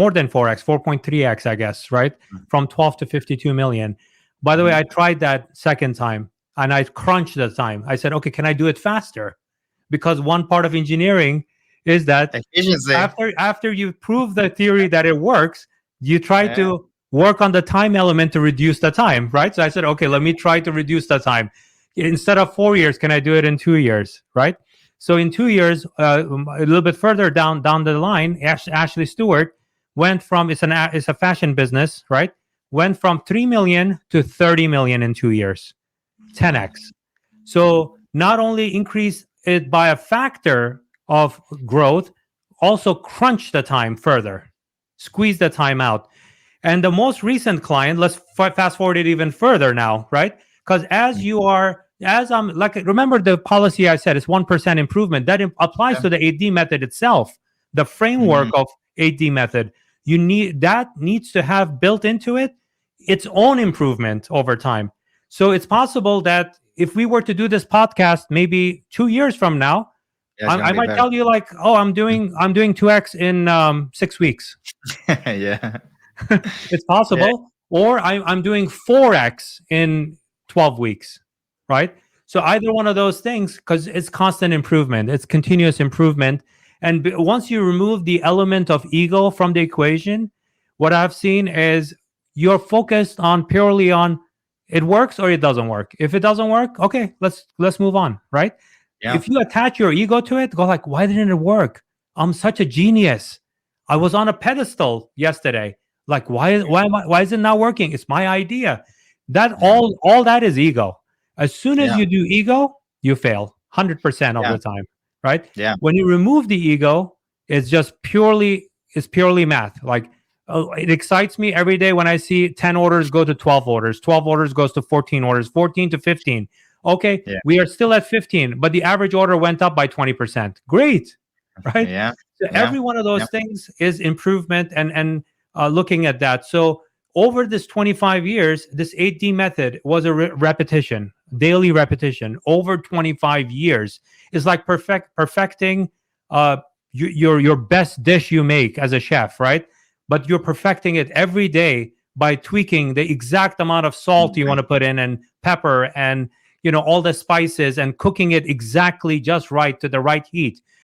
more than 4x, 4.3x, I guess, right? From 12 to 52 million. By the way, I tried that second time and I crunched the time. I said, okay, can I do it faster? Because one part of engineering is that Efficiency. after you prove the theory that it works, you try to work on the time element to reduce the time, right? So I said, okay, let me try to reduce the time. Instead of 4 years, can I do it in 2 years, right? So in 2 years, a little bit further down the line, Ashley Stewart went from it's a fashion business, right? Went from 3 million to 30 million in 2 years, 10x. So not only increase it by a factor of growth, also crunch the time further, squeeze the time out. And the most recent client, let's fast forward it even further now, right? Because as I'm like, remember the policy I said is 1% improvement. That applies to the 8D method itself, the framework of 8D method. Needs to have built into it its own improvement over time. So it's possible that if we were to do this podcast maybe 2 years from now, I might tell you like, oh, I'm doing 2x in 6 weeks. Yeah. It's possible. Or I'm doing 4x in 12 weeks, right? So either one of those things, because it's constant improvement, it's continuous improvement. And once you remove the element of ego from the equation, what I've seen is you're focused on purely on it works or it doesn't work. If it doesn't work, okay, let's move on, right? Yeah. If you attach your ego to it, go like, why didn't it work? I'm such a genius. I was on a pedestal yesterday. Like, why is it not working? It's my idea. That all that is ego. As soon as you do ego, you fail 100% of the time, right? Yeah. When you remove the ego, it's purely math. Like, it excites me every day when I see 10 orders go to 12 orders, 12 orders goes to 14 orders, 14 to 15. Okay, we are still at 15, but the average order went up by 20%. Great, right? Yeah. So every one of those things is improvement and looking at that. So over this 25 years, this 8D method was a repetition, daily repetition over 25 years. It's like perfecting your best dish you make as a chef, right? But you're perfecting it every day by tweaking the exact amount of salt you want to put in and pepper and all the spices and cooking it exactly just right to the right heat.